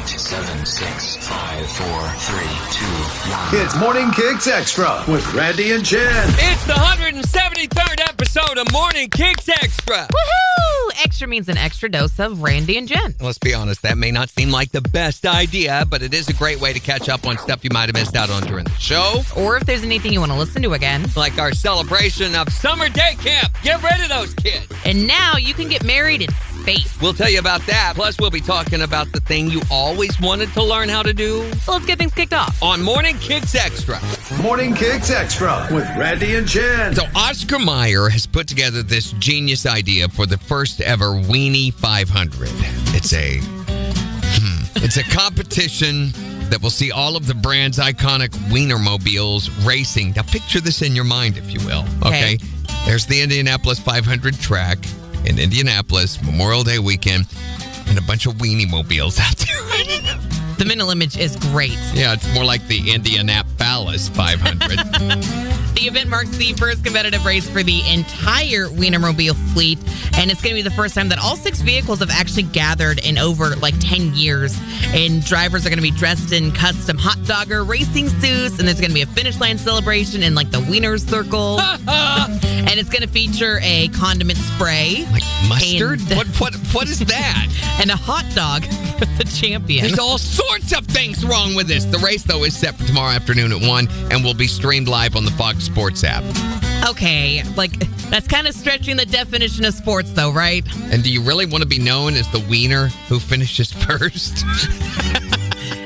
8, 7, 6, 5, 4, 3, 2, 1. It's Morning Kicks Extra with Randy and Jen. It's the 173rd episode of Morning Kicks Extra. Woohoo! Extra means an extra dose of Randy and Jen. Let's be honest, that may not seem like the best idea, but it is a great way to catch up on stuff you might have missed out on during the show. Or if there's anything you want to listen to again. Like our celebration of summer day camp. Get rid of those kids. And now you can get married in space. We'll tell you about that. Plus, we'll be talking about the thing you always wanted to learn how to do. So let's get things kicked off. On Morning Kicks Extra. Morning Kicks Extra with Randy and Jen. So Oscar Mayer has put together this genius idea for the first ever Weenie 500. It's a competition that will see all of the brand's iconic Wienermobiles racing. Now picture this in your mind, if you will. Okay. There's the Indianapolis 500 track in Indianapolis, Memorial Day weekend, and a bunch of Wienermobiles out there. The mental image is great. Yeah, it's more like the Indianapolis 500. The event marks the first competitive race for the entire Wienermobile fleet, and it's going to be the first time that all 6 vehicles have actually gathered in over 10 years. And drivers are going to be dressed in custom hot dogger racing suits, and there's going to be a finish line celebration in the winner's circle. And it's going to feature a condiment spray. Like mustard? What is that? And a hot dog for the champion. There's all sorts of things wrong with this. The race, though, is set for tomorrow afternoon at 1 and will be streamed live on the Fox Sports app. Okay, that's kind of stretching the definition of sports, though, right? And do you really want to be known as the wiener who finishes first?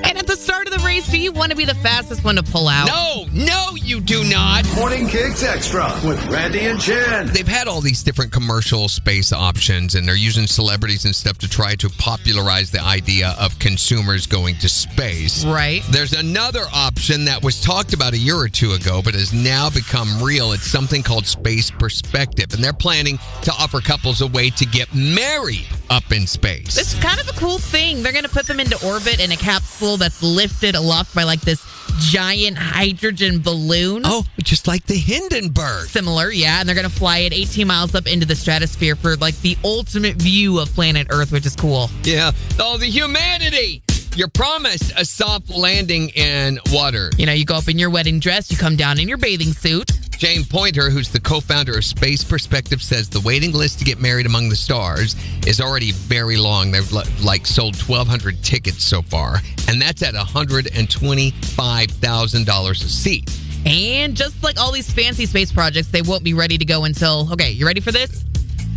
And at the start of the race, do you want to be the fastest one to pull out? No, you do not. Morning Kicks Extra with Randy and Jen. They've had all these different commercial space options, and they're using celebrities and stuff to try to popularize the idea of consumers going to space. Right. There's another option that was talked about a year or two ago, but has now become real. It's something called Space Perspective, and they're planning to offer couples a way to get married up in space. It's kind of a cool thing. They're going to put them into orbit in a capsule that's lifted aloft by this giant hydrogen balloon. Oh, just like the Hindenburg. Similar, yeah. And they're going to fly it 18 miles up into the stratosphere for the ultimate view of planet Earth, which is cool. Yeah. Oh, the humanity. You're promised a soft landing in water. You go up in your wedding dress, you come down in your bathing suit. Jane Pointer, who's the co-founder of Space Perspective, says the waiting list to get married among the stars is already very long. They've sold 1,200 tickets so far, and that's at $125,000 a seat. And just like all these fancy space projects, they won't be ready to go until, okay, you ready for this?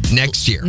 Next year.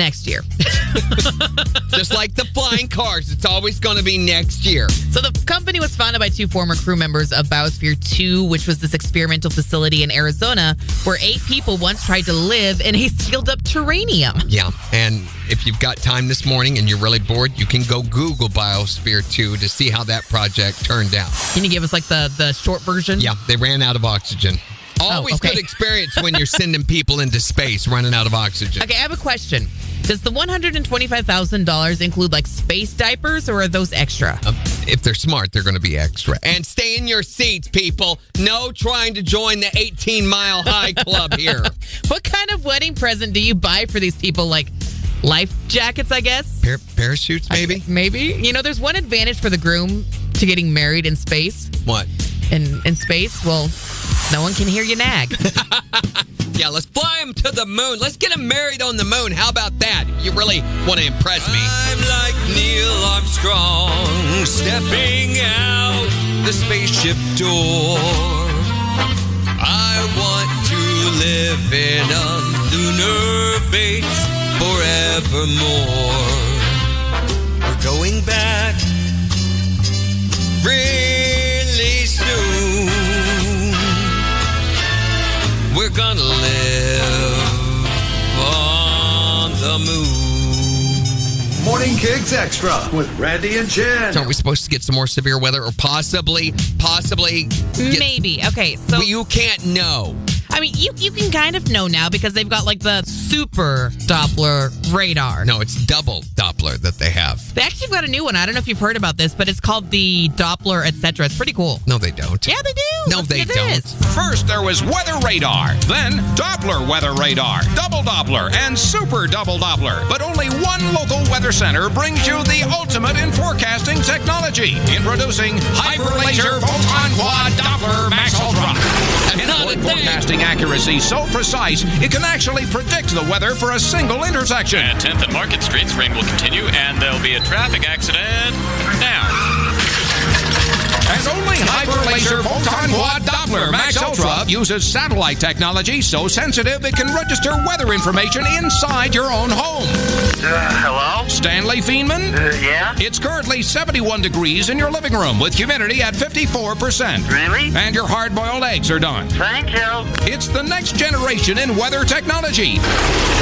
Just like the flying cars, it's always going to be next year. So the company was founded by 2 former crew members of Biosphere 2, which was this experimental facility in Arizona where 8 people once tried to live in a sealed up terrarium. Yeah, and if you've got time this morning and you're really bored, you can go Google Biosphere 2 to see how that project turned out. Can you give us the short version? Yeah, they ran out of oxygen. Always good experience when you're sending people into space running out of oxygen. Okay, I have a question. Does the $125,000 include space diapers, or are those extra? If they're smart, they're going to be extra. And stay in your seats, people. No trying to join the 18-mile high club here. What kind of wedding present do you buy for these people? Life jackets, I guess? Parachutes, maybe? Maybe. There's one advantage for the groom to getting married in space. What? In space? Well, no one can hear you nag. Yeah, let's fly him to the moon. Let's get him married on the moon. How about that? If you really want to impress me. I'm like Neil Armstrong, stepping out the spaceship door. I want to live in a lunar base forevermore. We're going back really soon. We're gonna live on the moon. Morning Kicks Extra with Randy and Jen. So are we supposed to get some more severe weather or possibly Maybe. Okay, so... You can't know. I mean, you can kind of know now because they've got like the super Doppler radar. No, it's double Doppler that they have. They actually got a new one. I don't know if you've heard about this, but it's called the Doppler, etc. It's pretty cool. No, they don't. Yeah, they do. No, they don't. First, there was weather radar. Then, Doppler weather radar, double Doppler, and super double Doppler. But only one local weather center brings you the ultimate in forecasting technology. Introducing Hyperlaser Photon Quad Doppler Max Ultra. And forecasting accuracy so precise, it can actually predict the weather for a single intersection. At 10th and Market Streets, rain will continue, and there'll be a traffic accident now. And only Hyperlaser Photon Quad Doppler Max Ultra uses satellite technology so sensitive it can register weather information inside your own home. Hello? Stanley Fienman? Yeah? It's currently 71 degrees in your living room with humidity at 54%. Really? And your hard-boiled eggs are done. Thank you. It's the next generation in weather technology.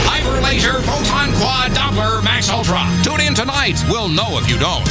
Hyperlaser Photon Quad Doppler Max Ultra. Tune in tonight. We'll know if you don't.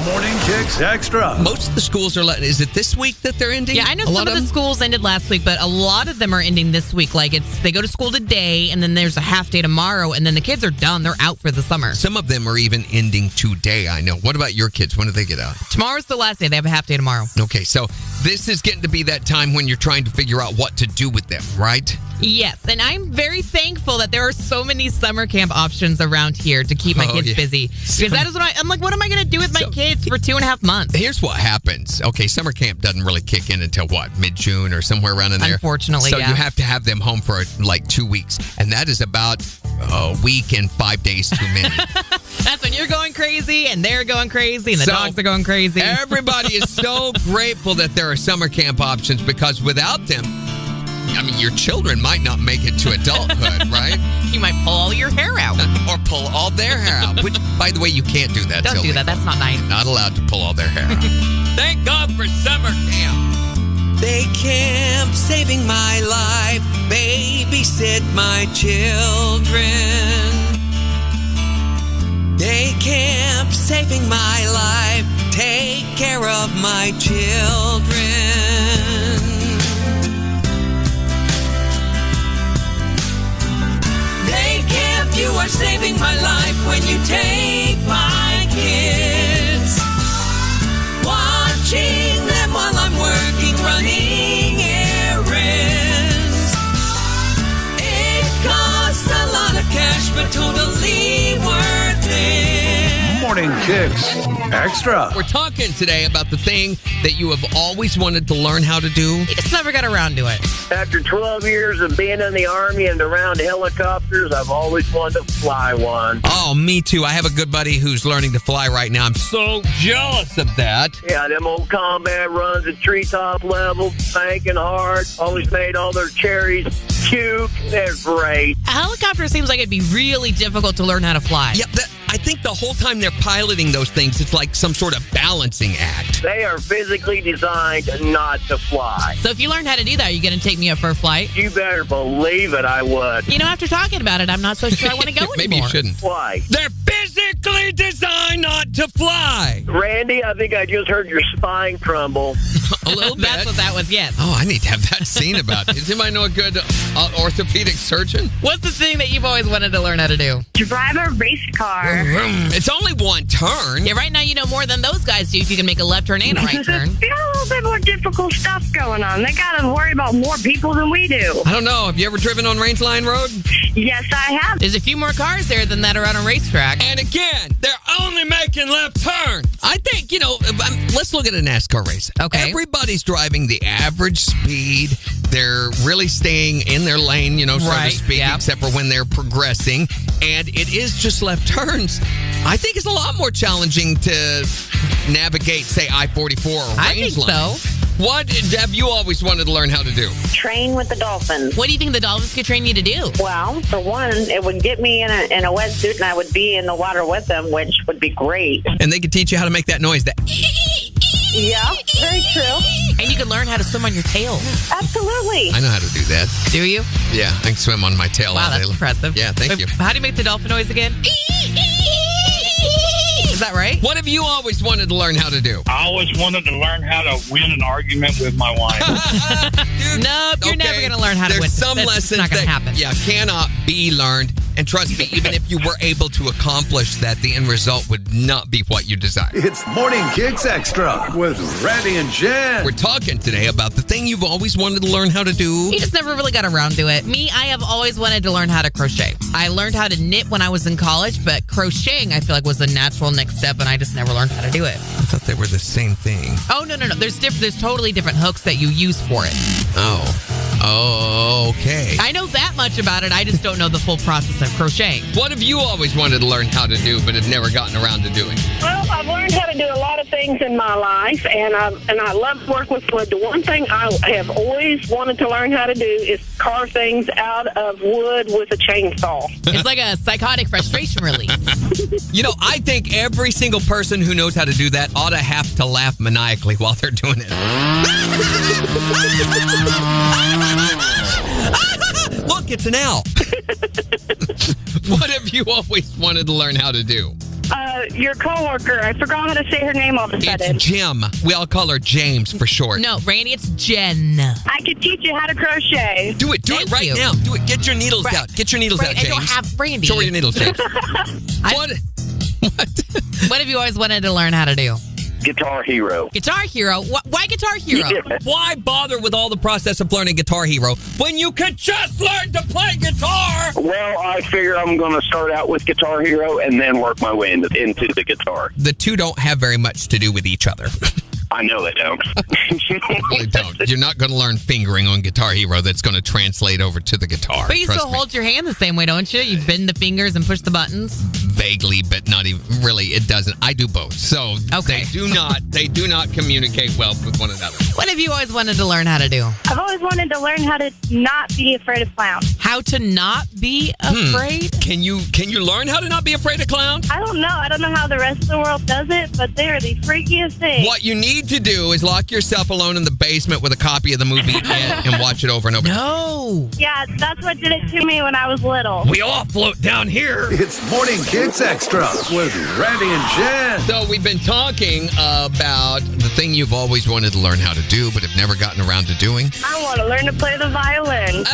Morning Kicks Extra. Most of the schools are letting. Is it this week that they're ending? Yeah, I know some of the schools ended last week, but a lot of them are ending this week. Like they go to school today, and then there's a half day tomorrow, and then the kids are done. They're out for the summer. Some of them are even ending today, I know. What about your kids? When do they get out? Tomorrow's the last day. They have a half day tomorrow. Okay, so this is getting to be that time when you're trying to figure out what to do with them, right? Yes, and I'm very thankful that there are so many summer camp options around here to keep my kids busy. Because that is what I'm like, what am I going to do with my kids for 2.5 months? Here's what happens. Okay, summer camp doesn't really kick in until what, mid-June or somewhere around in there? Unfortunately, so yeah. you have to have them home for like 2 weeks. And that is about a week and 5 days too many. That's when you're going crazy and they're going crazy and the dogs are going crazy. Everybody is so grateful that there are summer camp options because without them, I mean, your children might not make it to adulthood, right? You might pull all your hair out. Or pull all their hair out. Which, by the way, you can't do that. Don't do that. That's not nice. Not allowed to pull all their hair out. Thank God for summer camp. They camp saving my life. Babysit my children. They camp saving my life. Take care of my children. You are saving my life when you take my kids. Watching them while I'm working, running errands. It costs a lot of cash, but totally worth it. Morning Kicks Extra. We're talking today about the thing that you have always wanted to learn how to do. You just never got around to it. After 12 years of being in the Army and around helicopters, I've always wanted to fly one. Oh, me too. I have a good buddy who's learning to fly right now. I'm so jealous of that. Yeah, them old combat runs at treetop level, banking hard, always made all their cherries cute. They're great. A helicopter seems like it'd be really difficult to learn how to fly. Yep, I think the whole time they're piloting those things, it's like some sort of balancing act. They are physically designed not to fly. So if you learned how to do that, are you going to take me up for a flight? You better believe it, I would. You know, after talking about it, I'm not so sure I want to go anymore. Maybe you shouldn't. Why? They're physically designed not to fly. Randy, I think I just heard your spine crumble. A little bit. That's what that was, yes. Oh, I need to have that scene about it. Does anybody know a good orthopedic surgeon? What's the thing that you've always wanted to learn how to do? Drive a race car. It's only one turn. Yeah, right now you know more than those guys do if you can make a left turn and a right turn. They got a little bit more difficult stuff going on. They got to worry about more people than we do. I don't know. Have you ever driven on Rangeline Road? Yes, I have. There's a few more cars there than that are on a racetrack. And again, they're only making left turns. I think, let's look at a NASCAR race. Okay. Everybody's driving the average speed. They're really staying in their lane, so to speak, except for when they're progressing. And it is just left turns. I think it's a lot more challenging to navigate, say, I-44 or Rangeline. I think so. What have you always wanted to learn how to do? Train with the dolphins. What do you think the dolphins could train you to do? Well, for one, it would get me in a wetsuit and I would be in the water with them, which would be great. And they could teach you how to make that noise. Yeah, very true. And you can learn how to swim on your tail. Absolutely. I know how to do that. Do you? Yeah, I can swim on my tail all Wow, day that's long. impressive. Yeah, thank you. How do you make the dolphin noise again? Is that right? What have have you always wanted to learn how to do? I always wanted to learn how to win an argument with my wife. Nope, you're never going to learn how to win. There's some That's lessons not going that to happen. cannot be learned. And trust me, even if you were able to accomplish that, the end result would not be what you desire. It's Morning Kicks Extra with Randy and Jen. We're talking today about the thing you've always wanted to learn how to do. You just never really got around to it. Me, I have always wanted to learn how to crochet. I learned how to knit when I was in college, but crocheting, I feel like, was the natural next step, and I just never learned how to do it. I thought they were the same thing. Oh, no. There's totally different hooks that you use for it. Oh, okay. I know that much about it. I just don't know the full process of crocheting. What have you always wanted to learn how to do but have never gotten around to doing? Well, I've learned how to do a lot of things in my life, and I love to work with wood. The one thing I have always wanted to learn how to do is carve things out of wood with a chainsaw. It's like a psychotic frustration release. You know, I think every single person who knows how to do that ought to have to laugh maniacally while they're doing it. Look, it's an owl. What have you always wanted to learn how to do? Your coworker, I forgot how to say her name all of a sudden. It's Jim. We all call her James for short. No, Randy, it's Jen. I could teach you how to crochet. Do it. Do Thank it right you. now. Do it. Get your needles out. Get your needles out, I James. don't have Randy. Show her your needles, James. What? What have you always wanted to learn how to do? Guitar Hero. Guitar Hero? Why Guitar Hero? Yeah. Why bother with all the process of learning Guitar Hero when you could just learn to play guitar? Well, I figure I'm going to start out with Guitar Hero and then work my way into the guitar. The two don't have very much to do with each other. I know they don't. Really don't. You're not going to learn fingering on Guitar Hero that's going to translate over to the guitar. But you Trust still me. hold your hand the same way, don't you? You bend the fingers and push the buttons. Vaguely, but not even really. It doesn't. I do both. So Okay. they do not communicate well with one another. What have you always wanted to learn how to do? I've always wanted to learn how to not be afraid of clowns. How to not be afraid? Can you learn how to not be afraid of clowns? I don't know. I don't know how the rest of the world does it, but they are the freakiest things. What you need to do is lock yourself alone in the basement with a copy of the movie It and watch it over and over. No. Yeah, that's what did it to me when I was little. We all float down here. It's Morning Kicks Extra with Randy and Jen. So we've been talking about the thing you've always wanted to learn how to do but have never gotten around to doing. I want to learn to play the violin.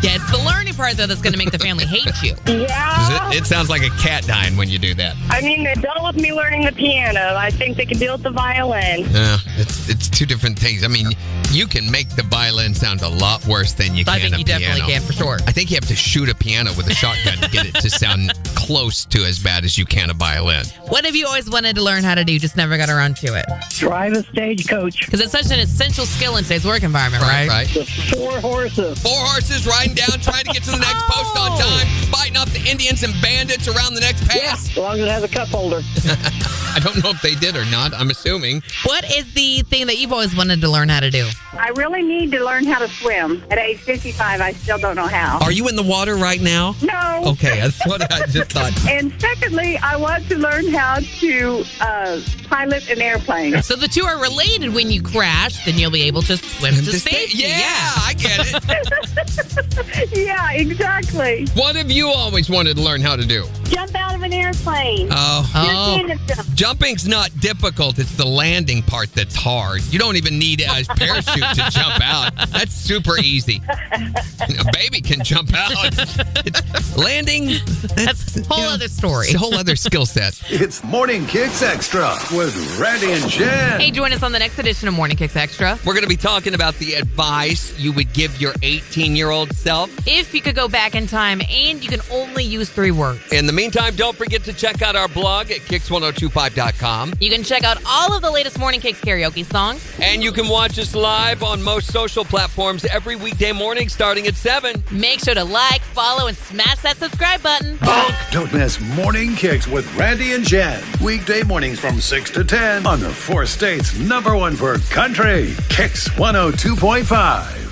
Yeah, it's the learning part, though, that's going to make the family hate you. Yeah. It sounds like a cat dying when you do that. I mean, they're done with me learning the piano. I think they can deal with the violin. Yeah, it's two different things. I mean, you can make the violin sound a lot worse than you can I think a you piano. definitely can, for sure. I think you have to shoot a piano with a shotgun to get it to sound close to as bad as you can a violin. What have you always wanted to learn how to do, just never got around to it? Drive a stagecoach. Because it's such an essential skill in today's work environment, right? Right. With 4 horses. 4 horses riding down, trying to get to the next post on time, fighting off the Indians and bandits around the next pass. As long as it has a cup holder. I don't know if they did or not. I'm assuming. What is the thing that you've always wanted to learn how to do? I really need to learn how to swim. At age 55, I still don't know how. Are you in the water right now? No. Okay, that's what I just thought. And secondly, I want to learn how to pilot an airplane. So the two are related. When you crash, then you'll be able to swim to safety. Yeah, I get it. Yeah, exactly. What have you always wanted to learn how to do? Jump out of an airplane. Oh. Jump. Jumping's not difficult. It's the landing part that's hard. You don't even need a parachute to jump out. That's super easy. A baby can jump out. Landing, That's a whole other story. It's a whole other skill set. It's Morning Kicks Extra with Randy and Jen. Hey, join us on the next edition of Morning Kicks Extra. We're going to be talking about the advice you would give your 18-year-old self. If you could go back in time and you can only use 3 words. In the meantime, don't forget to check out our blog at kicks1025.com. You can check out all of the latest Morning Kicks karaoke songs. And you can watch us live on most social platforms every weekday morning starting at 7. Make sure to like, follow, and smash that subscribe button. Don't miss Morning Kicks with Randy and Jen. Weekday mornings from 6 to 10 on the 4 states' #1 for country. Kicks 102.5.